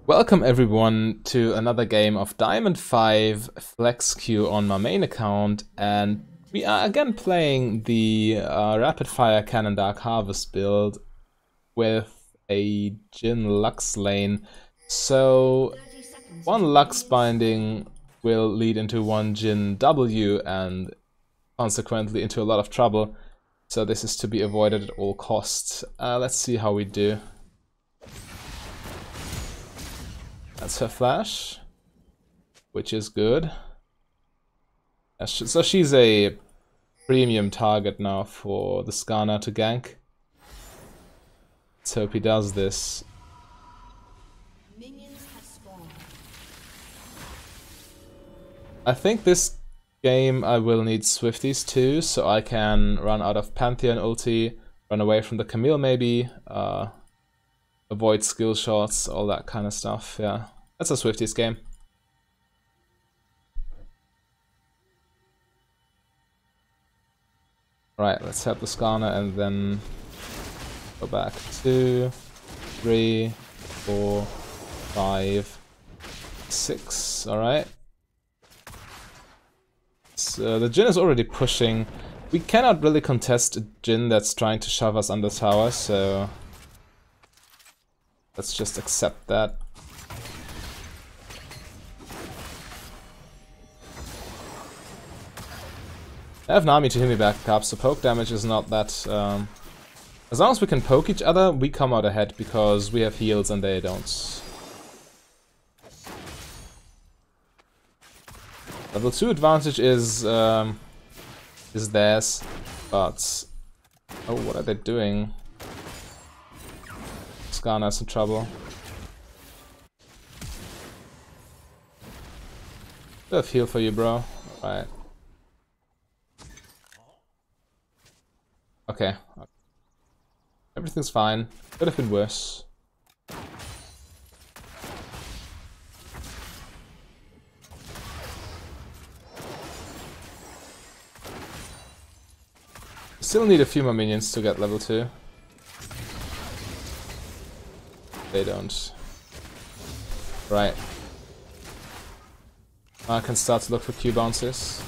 Welcome everyone to another game of Diamond 5 Flex Queue on my main account, and we are again playing the Rapid Fire Cannon Dark Harvest build with a Jhin Lux lane. So one Lux binding will lead into one Jhin W and consequently into a lot of trouble. So this is to be avoided at all costs. Let's see how we do. That's her flash, which is good. So she's a premium target now for the Skarner to gank. Let's hope he does this. I think this game I will need Swifties too, so I can run out of Pantheon ulti, run away from the Camille maybe, avoid skill shots, all that kind of stuff, yeah. That's a Swifties game. Right, let's help the Skarner and then go back. 2, 3, 4, 5, 6, alright. So the Jhin is already pushing. We cannot really contest a Jhin that's trying to shove us under tower, so let's just accept that. I have Nami to hit me back up, so poke damage is not that... as long as we can poke each other, we come out ahead, because we have heals and they don't. Level 2 advantage is theirs, but... Oh, what are they doing? Skarner's in trouble. Bit of heal for you, bro. Alright. Okay. Everything's fine. Could have been worse. Still need a few more minions to get level 2. They don't. Right. I can start to look for Q bounces.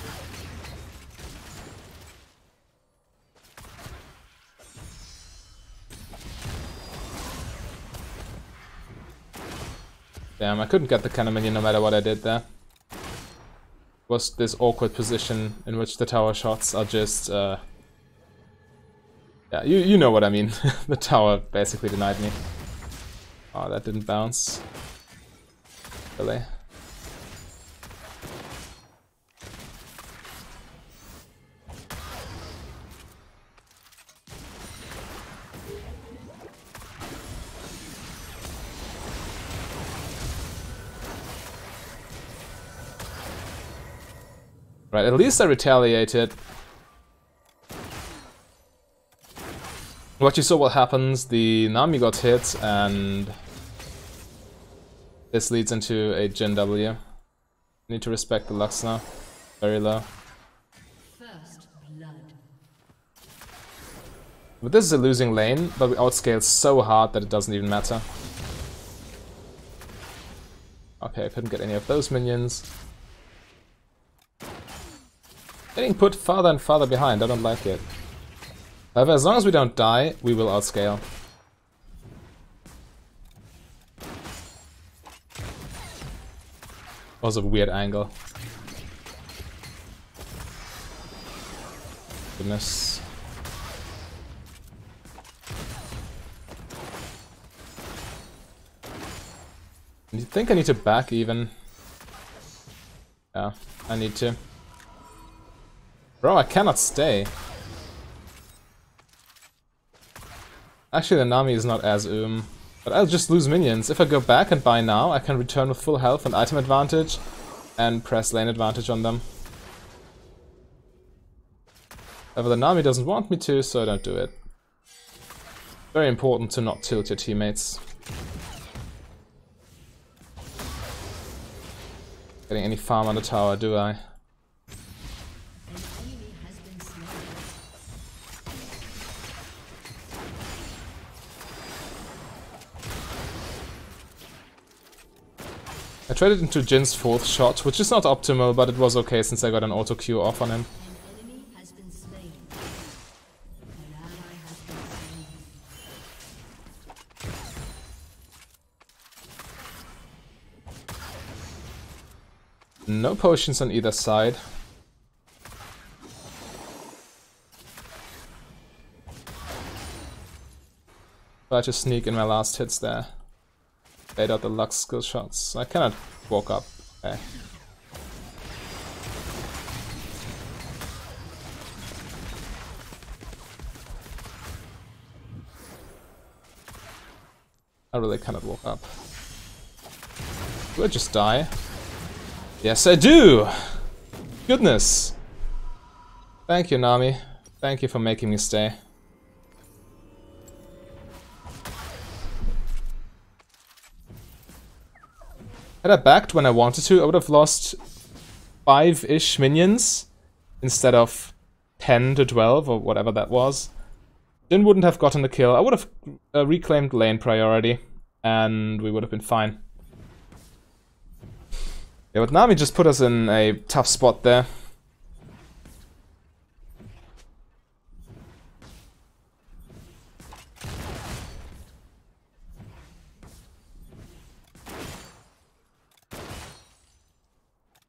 Damn, I couldn't get the cannon minion no matter what I did there. Was this awkward position in which the tower shots are just, yeah, you know what I mean. The tower basically denied me. Oh, that didn't bounce. Really? Right, at least I retaliated. What you saw what happens, the Nami got hit and this leads into a Jhin W. Need to respect the Lux now. Very low. First blood. But this is a losing lane, but we outscaled so hard that it doesn't even matter. Okay, I couldn't get any of those minions. Getting put farther and farther behind, I don't like it. However, as long as we don't die, we will outscale. Was a weird angle. Goodness. I think I need to back even. Yeah, I need to. Bro, I cannot stay. Actually, the Nami is not as but I'll just lose minions. If I go back and buy now, I can return with full health and item advantage and press lane advantage on them. However, the Nami doesn't want me to, so I don't do it. Very important to not tilt your teammates. Getting any farm on the tower, do I? I traded into Jin's 4th shot, which is not optimal, but it was okay since I got an auto Q off on him. No potions on either side. Try to sneak in my last hits there. Bait out the Lux skill shots. I cannot walk up. Okay. I really cannot walk up. Do I just die? Yes, I do! Goodness! Thank you, Nami. Thank you for making me stay. Had I backed when I wanted to, I would have lost 5-ish minions instead of 10 to 12 or whatever that was. Jin wouldn't have gotten the kill. I would have reclaimed lane priority and we would have been fine. Yeah, but Nami just put us in a tough spot there.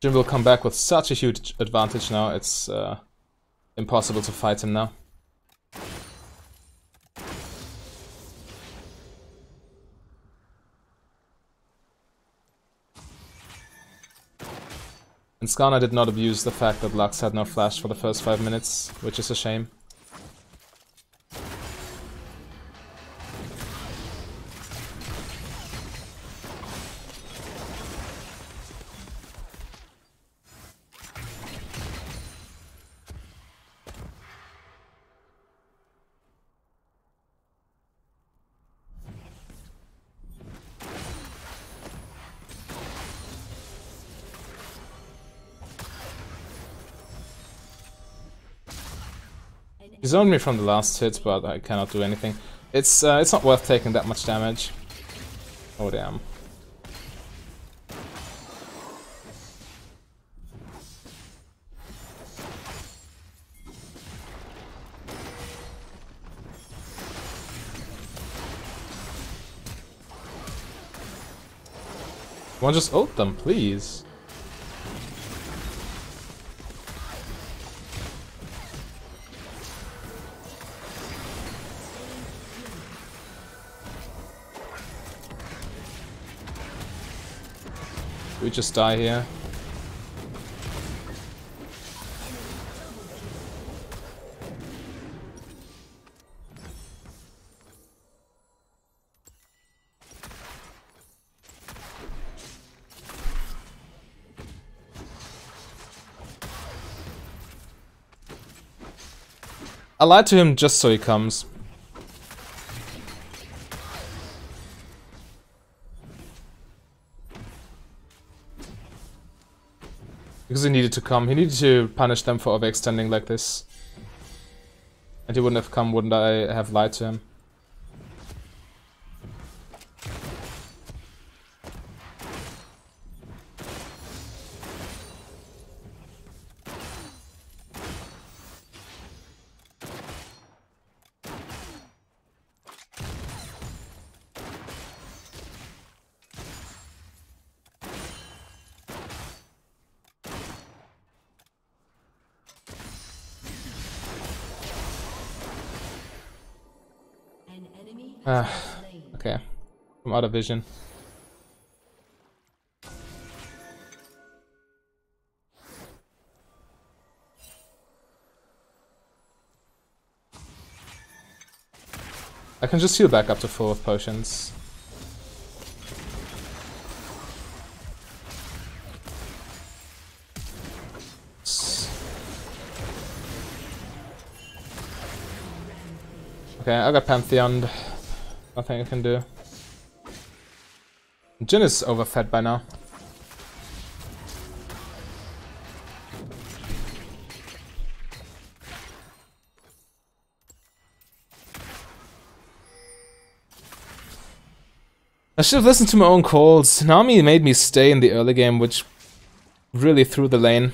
Jin will come back with such a huge advantage now, it's impossible to fight him now. And Skarner did not abuse the fact that Lux had no flash for the first 5 minutes, which is a shame. He zoned me from the last hit, but I cannot do anything. It's not worth taking that much damage. Oh damn. Wanna just ult them, please? We just die here. I lied to him just so he comes. Because he needed to come. He needed to punish them for overextending like this. And he wouldn't have come, wouldn't I have lied to him? Okay. I'm out of vision. I can just heal back up to full with potions. Okay, I got Pantheoned. Nothing I can do. Jin is overfed by now. I should have listened to my own calls. Nami made me stay in the early game, which really threw the lane.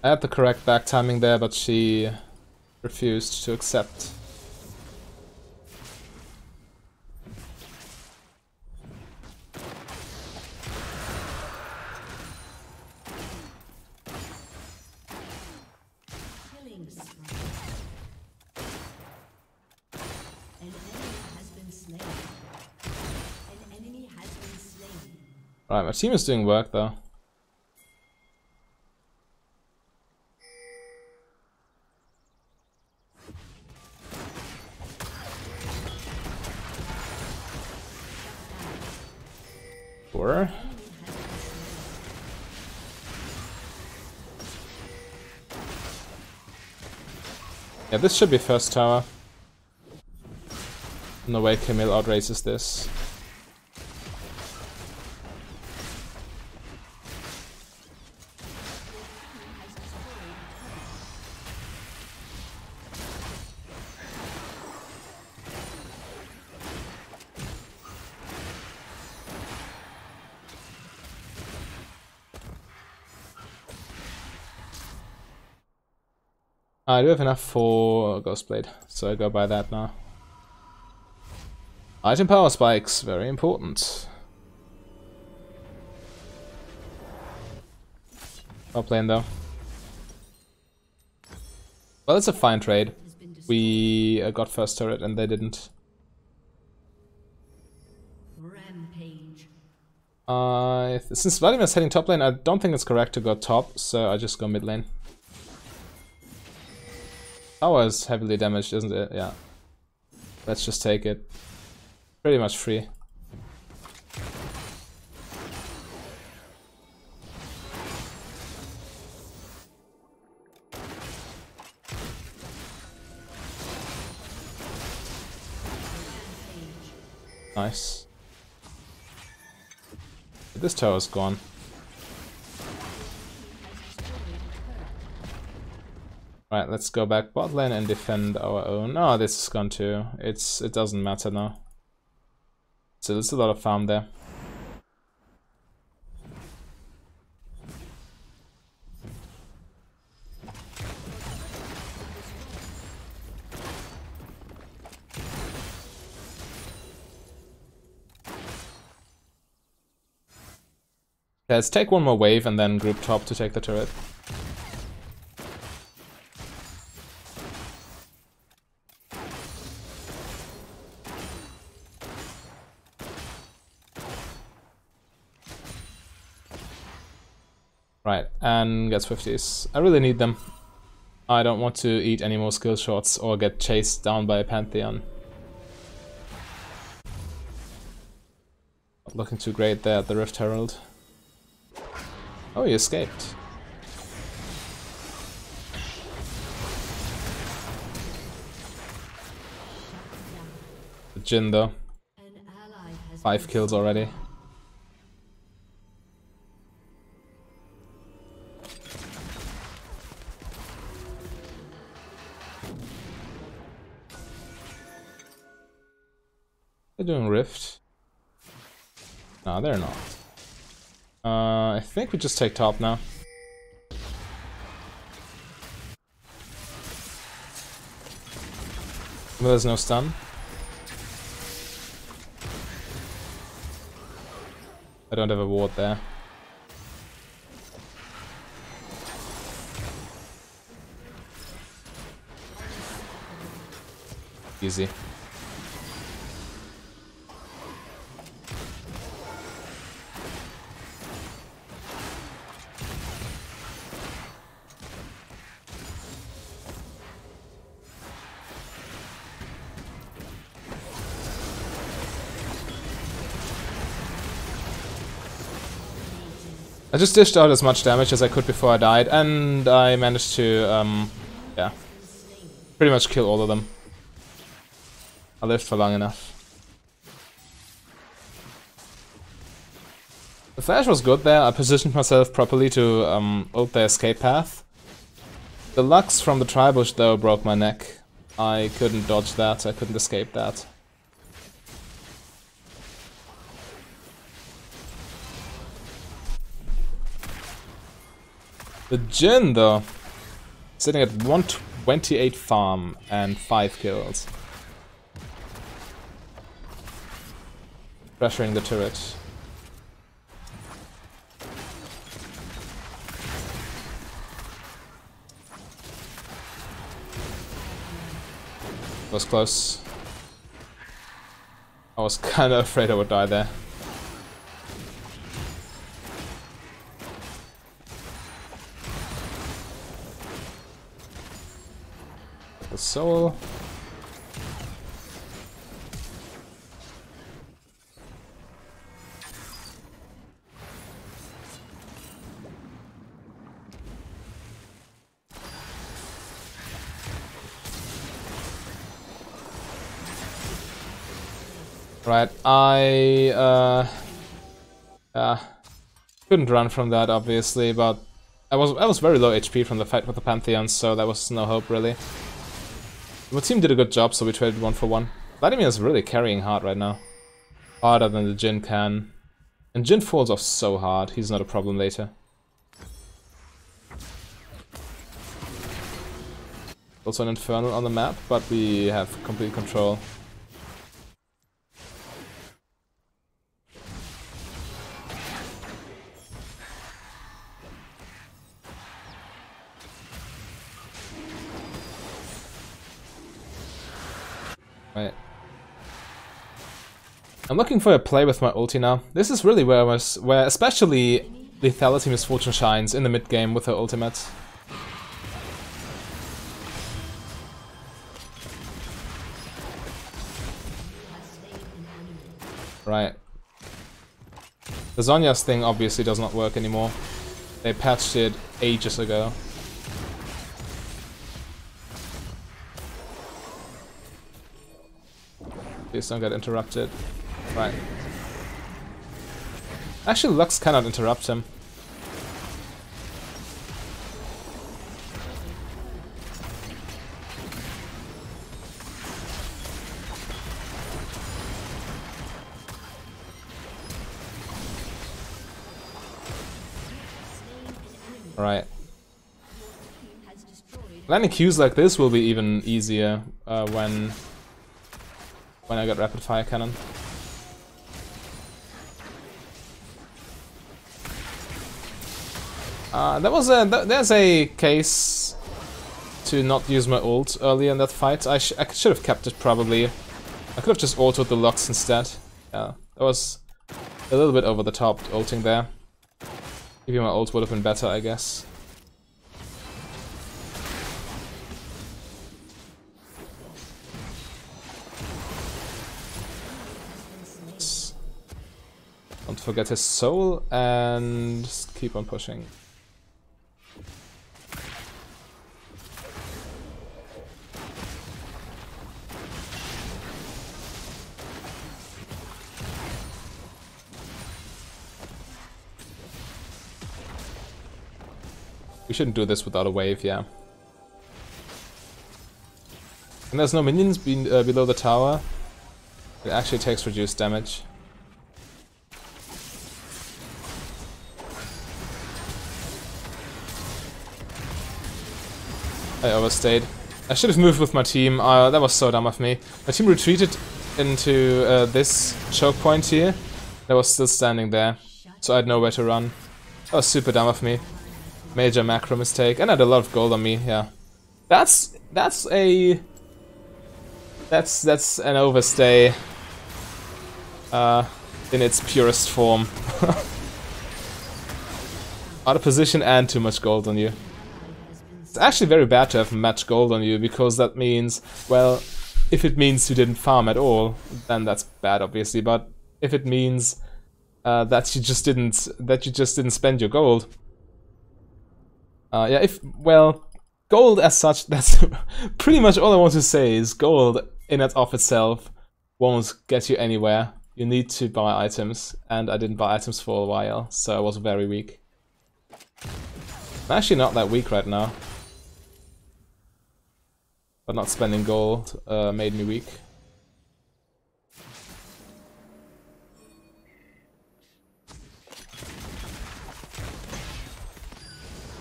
I had the correct back timing there, but she refused to accept. Right, my team is doing work though. Sure. Yeah, this should be first tower. No way Camille outraces this. I do have enough for Ghostblade, so I go buy that now. Item power spikes, very important. Top lane though. Well, it's a fine trade. We got first turret and they didn't. Rampage. Since Vladimir's heading top lane, I don't think it's correct to go top, so I just go mid lane. Tower is heavily damaged, isn't it? Yeah. Let's just take it. Pretty much free. Nice. This tower's gone. Right, let's go back bot lane and defend our own. Oh, this is gone too. It doesn't matter now. So there's a lot of farm there. Let's take one more wave and then group top to take the turret. Right, and gets 50s. I really need them. I don't want to eat any more skill shots or get chased down by a Pantheon. Not looking too great there at the Rift Herald. Oh, he escaped. The Jhin though. 5 kills already. They're doing Rift. No, they're not. I think we just take top now. Well, there's no stun. I don't have a ward there. Easy. I just dished out as much damage as I could before I died, and I managed to, yeah, pretty much kill all of them. I lived for long enough. The flash was good there. I positioned myself properly to ult their escape path. The Lux from the Tribush though broke my neck. I couldn't dodge that, I couldn't escape that. The Jhin, though, sitting at 128 farm and 5 kills. Pressuring the turret. Was close. I was kinda afraid I would die there. The soul. Right, I couldn't run from that obviously, but I was very low HP from the fight with the Pantheons, so that was no hope really. My team did a good job, so we traded 1 for 1. Vladimir is really carrying hard right now. Harder than the Jhin can. And Jhin falls off so hard, he's not a problem later. Also an Infernal on the map, but we have complete control. Right. I'm looking for a play with my ulti now. This is really where especially Lethality Misfortune shines in the mid game with her ultimate. Right. The Zhonya's thing obviously does not work anymore. They patched it ages ago. Please don't get interrupted. Right. Actually, Lux cannot interrupt him. Right. Landing Qs like this will be even easier when I get rapid fire cannon. There's a case to not use my ult earlier in that fight. I should have kept it probably. I could have just ulted the Lux instead. Yeah, that was a little bit over the top ulting there. Maybe my ult would have been better, I guess. Don't forget his soul and just keep on pushing. We shouldn't do this without a wave, yeah. And there's no minions below the tower. It actually takes reduced damage. I overstayed. I should have moved with my team. That was so dumb of me. My team retreated into this choke point here. I was still standing there, so I had nowhere to run. That was super dumb of me. Major macro mistake, and I had a lot of gold on me. Yeah, that's an overstay in its purest form. Out of position and too much gold on you. It's actually very bad to have much gold on you, because that means, well, if it means you didn't farm at all, then that's bad, obviously. But if it means that you just didn't spend your gold, yeah, well, gold as such, that's pretty much all I want to say is gold in and of itself won't get you anywhere. You need to buy items, and I didn't buy items for a while, so I was very weak. I'm actually not that weak right now. But not spending gold made me weak.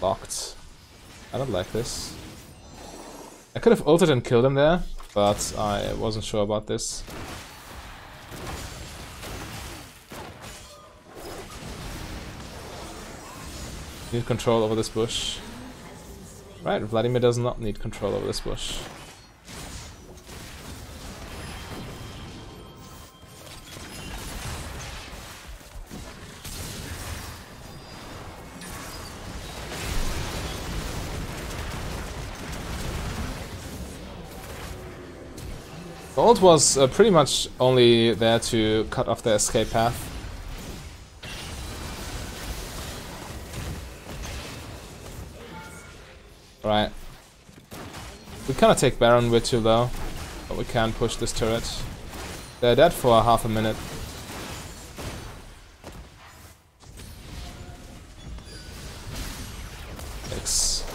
Locked. I don't like this. I could have ulted and killed him there, but I wasn't sure about this. Need control over this bush. Right, Vladimir does not need control over this bush. Gold was pretty much only there to cut off the escape path. Right. We cannot take Baron, we're too low, but we can push this turret. They're dead for half a minute. X.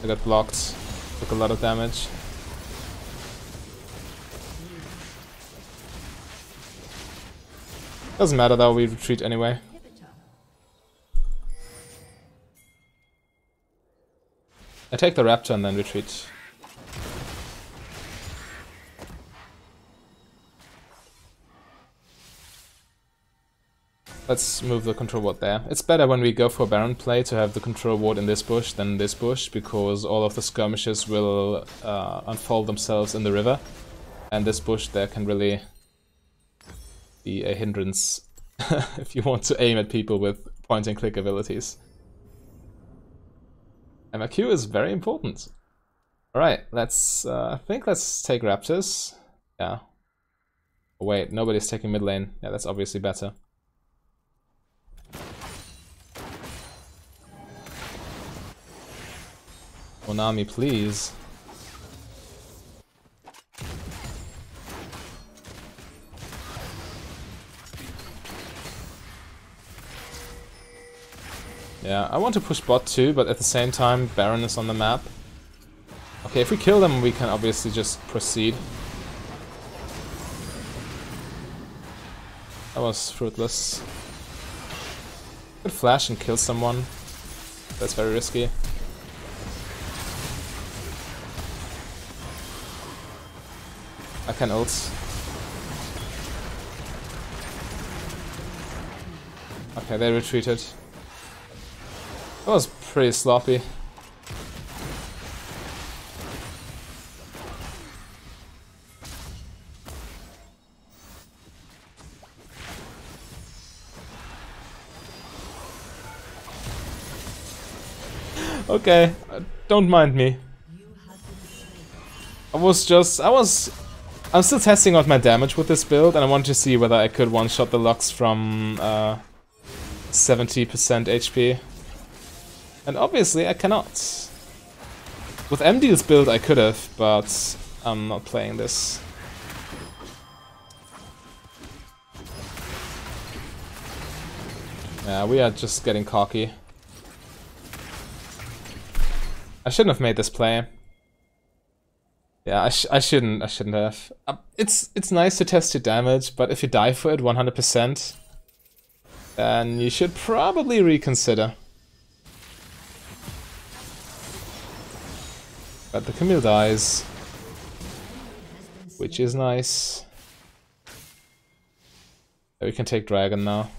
I got blocked. Took a lot of damage. Doesn't matter though, we retreat anyway. I take the Raptor and then retreat. Let's move the control ward there. It's better when we go for Baron play to have the control ward in this bush than in this bush, because all of the skirmishes will unfold themselves in the river. And this bush there can really be a hindrance if you want to aim at people with point and click abilities. MRQ is very important. Alright, let's I think let's take Raptors. Yeah. Oh, wait, nobody's taking mid lane. Yeah, that's obviously better. Onami, please. Yeah, I want to push bot too, but at the same time, Baron is on the map. Okay, if we kill them, we can obviously just proceed. That was fruitless. Could flash and kill someone. That's very risky. I can ult. Okay, they retreated. That was pretty sloppy. Okay, don't mind me. I'm still testing out my damage with this build, and I want to see whether I could one-shot the Lux from 70% HP. And obviously I cannot. With MD's build I could have, but I'm not playing this. Yeah, we are just getting cocky. I shouldn't have made this play. Yeah, I shouldn't have. It's nice to test your damage, but if you die for it 100%, then you should probably reconsider. But the Camille dies, which is nice. We can take Dragon now.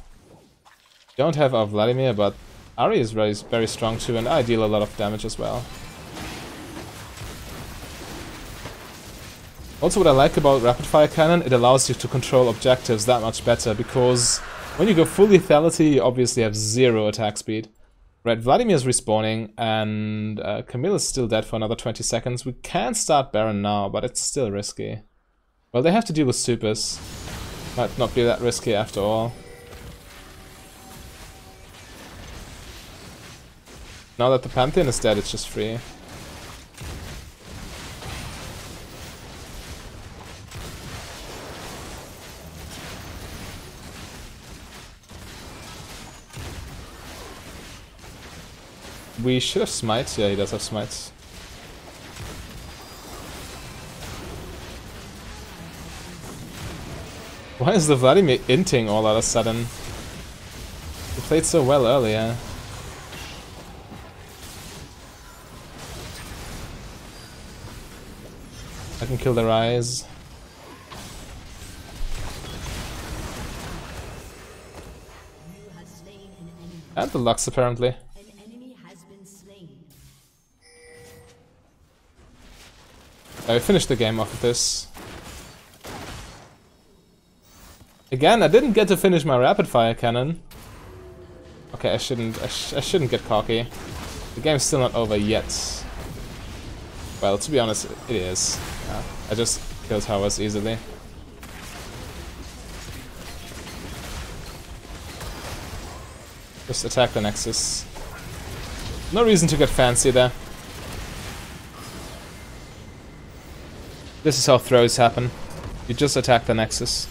Don't have our Vladimir, but Ari is very strong too, and I deal a lot of damage as well. Also, what I like about Rapid Fire Cannon, it allows you to control objectives that much better, because when you go full lethality, you obviously have 0 attack speed. Right, Vladimir is respawning, and Camille is still dead for another 20 seconds. We can start Baron now, but it's still risky. Well, they have to deal with supers. Might not be that risky after all. Now that the Pantheon is dead, it's just free. We should have smites. Yeah, he does have smites. Why is the Vladimir inting all of a sudden? He played so well earlier. I can kill the Rise. And the Lux apparently. I finished the game off with this. Again, I didn't get to finish my rapid fire cannon. Okay, I shouldn't get cocky. The game's still not over yet. Well, to be honest, it is. I just killed towers easily. Just attack the Nexus. No reason to get fancy there. This is how throws happen. You just attack the Nexus.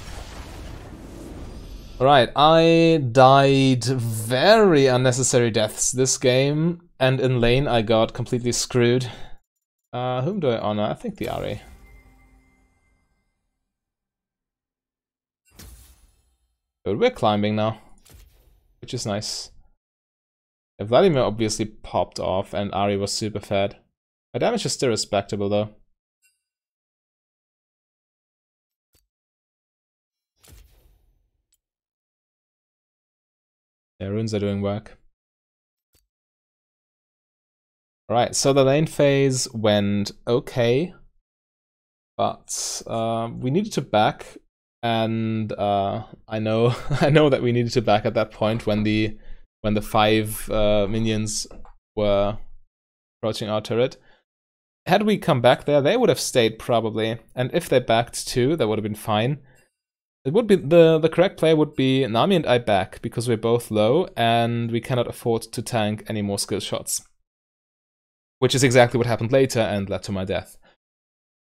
Alright, I died very unnecessary deaths this game, and in lane I got completely screwed. Whom do I honor? I think the Ahri. But we're climbing now, which is nice. Vladimir obviously popped off and Ahri was super fed. My damage is still respectable though. Yeah, runes are doing work. Alright, so the lane phase went okay, but we needed to back, and I know that we needed to back at that point when the 5 minions were approaching our turret. Had we come back there, they would have stayed probably, and if they backed too, that would have been fine. It would be the correct play would be Nami and I back, because we're both low and we cannot afford to tank any more skill shots. Which is exactly what happened later and led to my death.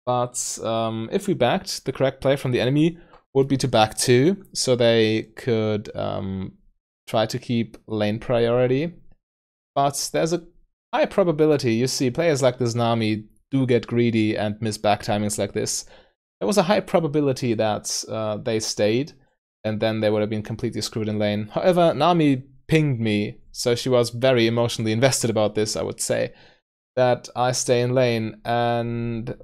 But if we backed, the correct play from the enemy would be to back too, so they could try to keep lane priority. But there's a high probability, you see, players like this Nami do get greedy and miss back timings like this. There was a high probability that they stayed, and then they would have been completely screwed in lane. However, Nami pinged me, so she was very emotionally invested about this, I would say, that I stay in lane, and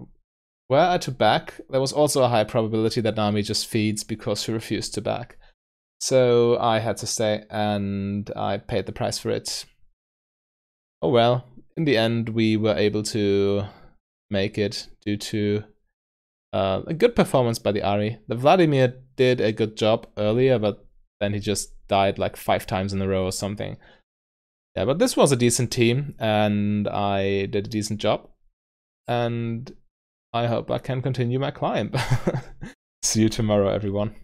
were I to back, there was also a high probability that Nami just feeds because she refused to back. So I had to stay, and I paid the price for it. Oh well, in the end we were able to make it due to a good performance by the Ahri. The Vladimir did a good job earlier, but then he just died like 5 times in a row or something. Yeah, but this was a decent team, and I did a decent job. And I hope I can continue my climb. See you tomorrow, everyone.